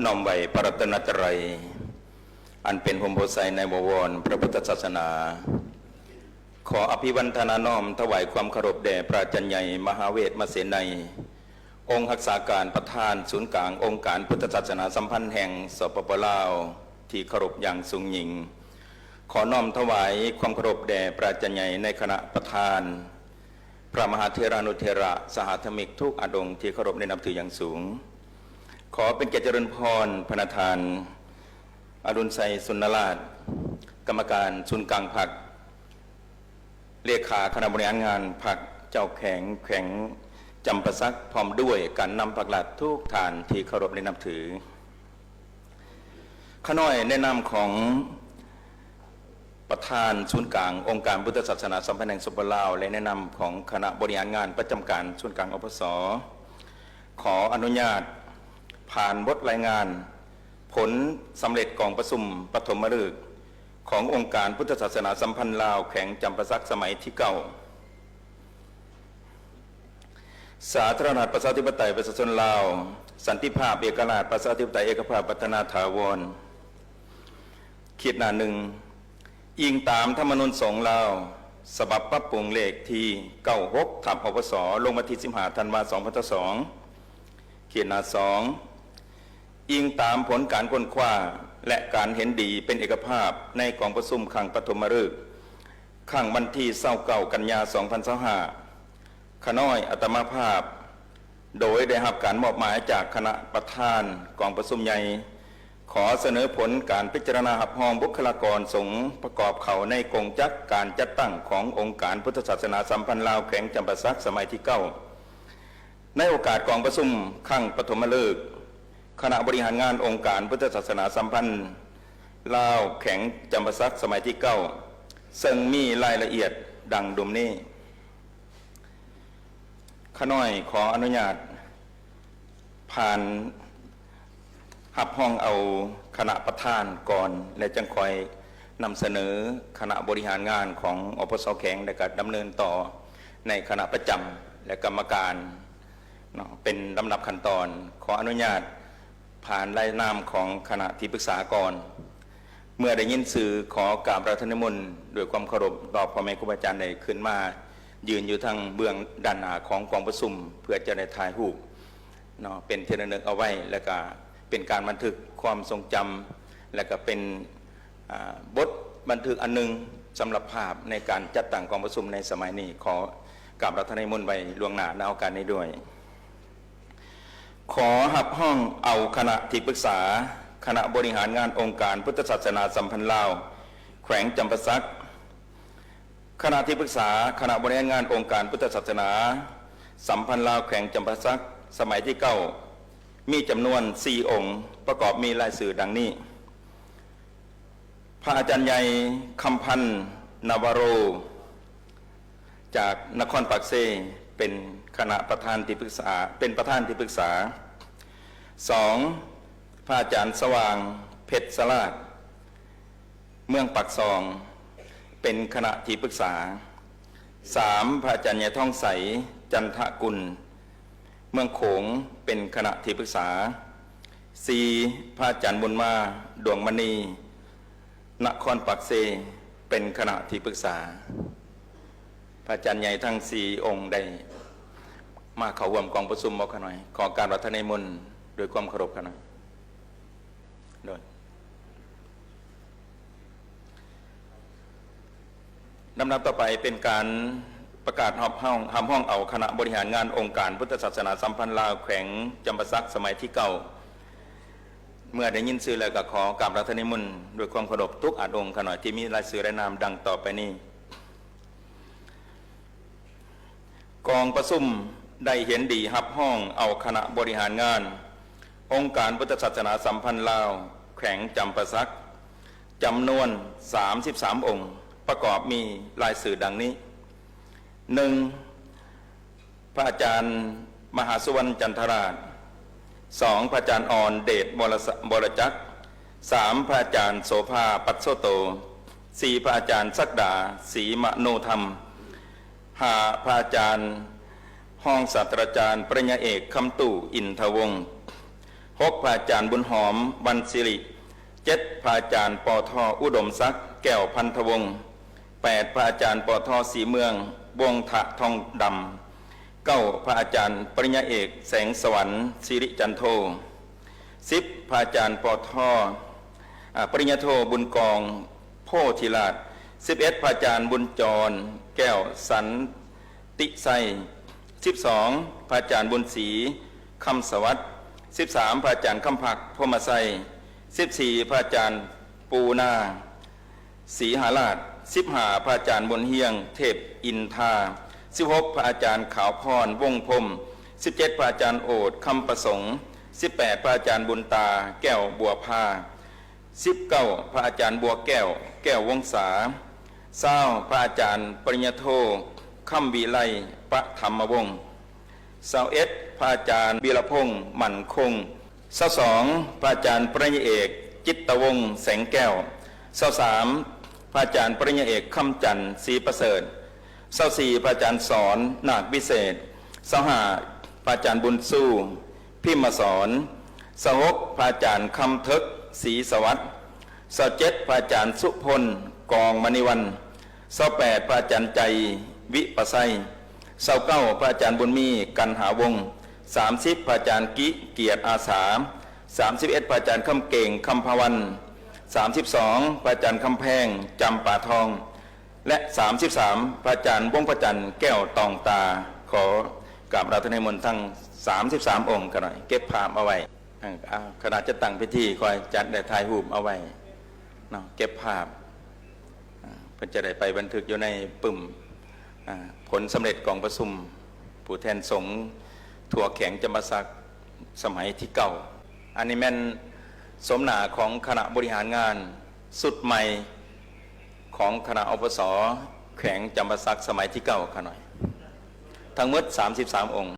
น้อมไว้พระรัตนตรัยอันเป็นพรหมโพธิ์ในบวรพระพุทธศาสนาขออภิวันทนาน้อมถวายความเคารพแด่พระอาจารย์ใหญ่มหาเวทมเสนัยองค์รักษาการประธานศูนย์กลางองค์การพุทธศาสนาสัมพันธ์แห่งสปป.ลาวที่เคารพอย่างสูงยิ่งขอน้อมถวายความเคารพแด่พระอาจารย์ใหญ่ในคณะประธานพระมหาเถรานุเถระสหธรรมิกทุกอาองค์ที่เคารพในนับถืออย่างสูงขอเป็นเกียรติเจริญพรพระประธานอรุณไสยสุนทรราชกรรมการศูนย์กลางพรรคเลขาคณะบริหารงานพรรคเจ้าแข็งจำประซักพร้อมด้วยการนำพรรคหลักทุกฐานที่เคารพในนับถือข้าน้อยแนะนำของประธานศูนย์กลางองค์การพุทธศาสนาสัมพันธ์แห่งสปป.ลาวและแนะนำของคณะบริหารงานประจำการศูนย์กลางอปส.ขออนุญาตผ่านบทรายงานผลสำเร็จกองประชุมปฐมฤกษ์ขององค์การพุทธศาสนาสัมพันธ์ลาวแข็งจำประซักสมัยที่9สาธารณรัฐประชาธิปไตยประชาชนลาวสันติภาพเอกราชประชาธิปไตยเอกภาพพัฒนาถาวรขีดหน้าหนึ่งอิงตามธรรมนูญสงฆ์ลาวฉบับปรับปรุงเลขที่96/อปส.ลงวันที่15 ธันวาคม 2022ขีดหน้า2อิงตามผลการค้นคว้าและการเห็นดีเป็นเอกภาพในกองประชุมครั้งปฐมฤกษ์ครั้งวันที่29 กันยายน 2025ข้าน้อยอาตมาภาพโดยได้รับการมอบหมายจากคณะประธานกองประชุมใหญ่ขอเสนอผลการพิจารณารับรองบุคลากรสงฆ์ประกอบเขาในกงจักการจัดตั้งขององค์การพุทธศาสนาสัมพันธ์ลาวแข็งจำปาสักสมัยที่9ในโอกาสกองประชุมครั้งปฐมฤกษ์คณะบริหารงานองค์การพุทธศาสนาสัมพันธ์ลาวแข็งจำปาสักสมัยที่9ซึ่งมีรายละเอียดดังดุมนี้ข้าน้อยขออนุญาตผ่านหับห้องเอาคณะประธานก่อนและจังคอยนำเสนอคณะบริหารงานของอปส.แข็งและก็ดำเนินต่อในคณะประจำและกรรมการเป็นลำดับขั้นตอนขออนุญาตผ่านรายนามของคณะที่ปรึกษาก่อนเมื่อได้ยินสื่อขอกราบพระธนมนต์ด้วยความเคารพต่อพ่อแม่ครูบาอาจารย์ได้ขึ้นมายืนอยู่ทางเบื้องด้านหน้าของกองประชุมเพื่อจะได้ถ่ายรูปเป็นที่ระลึกเอาไว้และก็เป็นการบันทึกความทรงจำและก็เป็นบทบันทึกอันนึงสำหรับภาพในการจัดตั้งกองประชุมในสมัยนี้ขอกราบพระธนมนต์ไว้ล่วงหน้าในโอกาสนี้ด้วยขอหับห้องเอาคณะที่ปรึกษาคณะบริหารงานองค์การพุทธศาสนาสัมพันธ์ลาวแขวงจำปาสักคณะที่ปรึกษาคณะบริหารงานองค์การพุทธศาสนาสัมพันธ์ลาวแขวงจำปาสักสมัยที่9มีจำนวน4องค์ประกอบมีรายชื่อดังนี้พระอาจารย์ใหญ่คำพันธ์นาวโรจากนครปากเซเป็นคณะประธานที่ปรึกษาเป็นประธานที่ปรึกษา2พระอาจารย์สว่างเพชรสลาดเมืองปักซองเป็นคณะที่ปรึกษา3พระอาจารย์ใหญ่ท่องใสจันทกุลเมืองโขงเป็นคณะที่ปรึกษา4พระอาจารย์บุญมาดวงมณีนครปักเซเป็นคณะที่ปรึกษาพระอาจารย์ใหญ่ทั้ง4องค์ได้มาเข้าร่วมกองประชุมบอกกันหน่อยขอการรัตนมนต์โดยความเคารพกันหน่อยโดยลำดับต่อไปเป็นการประกาศห้องเอาคณะบริหารงานองค์การพุทธศาสนาสัมพันธ์ลาวแขวงจำปาสักสมัยที่9เมื่อได้ยินชื่อแล้วก็ขอกราบพระธนมนต์โดยความเคารพทุกอาองค์กันหน่อยที่มีรายชื่อรายนามดังต่อไปนี้กองประชุมได้เห็นดีหับห้องเอาคณะบริหารงานองค์การพุทธศาสนาสัมพันธ์ลาวแขวงจำปาสักจำนวน33องค์ประกอบมีรายชื่อดังนี้1พระอาจารย์มหาสุวรรณจันทราช2พระอาจารย์อ่อนเดชบรจักร3พระอาจารย์โสภาปัสโสโต4พระอาจารย์ศักดาศรีมโนธรรม5พระอาจารย์ห้องศาสตราจารย์ปริญญาเอกคำตู่อินทวงศ์ 6พระอาจารย์บุญหอมบรรศิริ7พระอาจารย์ปอทอุดมศักดิ์แก้วพันธวงศ์8พระอาจารย์ปอทสีเมืองวงถะทองดำ9พระอาจารย์ปริญญาเอกแสงสวรรค์สิริจันโท10พระอาจารย์ปอทปริญญาโทบุญกองโพธิราช11พระอาจารย์บุญจรแก้วสันติไซ12พระอาจารย์บุญศรีคำสวัสดิ์13พระอาจารย์คำผักพมไซ14พระอาจารย์ปูนาศรีหาราช15พระอาจารย์บุญเฮียงเทพอินทา16พระอาจารย์ขาวพรวงพรม17พระอาจารย์โอษฐ์คำประสงค์18พระอาจารย์บุญตาแก้วบัวพา19พระอาจารย์บัวแก้วแก้ววงศา20พระอาจารย์ปริญญาโทคำวิไลปะธรรมวงศ์21พระอาจารย์วีรพงษ์หมั่นคง22พระอาจารย์ปริญญาเอกจิตตวงศ์แสงแก้ว23พระอาจารย์ปริญญาเอกคำจันทร์ศรีประเสริฐ24พระอาจารย์สอนนาควิเศษ25พระอาจารย์บุญสู้พิมพ์สอน26พระอาจารย์คำทึกศรีสวัสดิ์27พระอาจารย์สุพลกองมณีวัน28พระอาจารย์ใจวิปัสไส29พระอาจารย์บุญมีกันหาวงศ์30พระอาจารย์กิเกียรติอาสา31พระอาจารย์คำเก่งคำพวัน32พระอาจารย์คำแพงจำป่าทองและ33พระอาจารย์วงพระจันทร์แก้วตองตาขอกราบราตนิมนต์ทั้ง33องค์กันหน่อยเก็บภาพเอาไว้ขณะจะตั้งพิธีคอยจัดได้ถ่ายรูปเอาไว้เนาะเก็บภาพเพื่อจะได้ไปบันทึกอยู่ในปึ่มผลสำเร็จกองประชุมผู้แทนสงฆ์ทั่วแข็งจำปาสักสมัยที่เก่าอันนี้แม่นสมนาของคณะบริหารงานสุดใหม่ของคณะอปสแข็งจำปาสักสมัยที่เก่าค่ะหน่อยทั้งหมด33องค์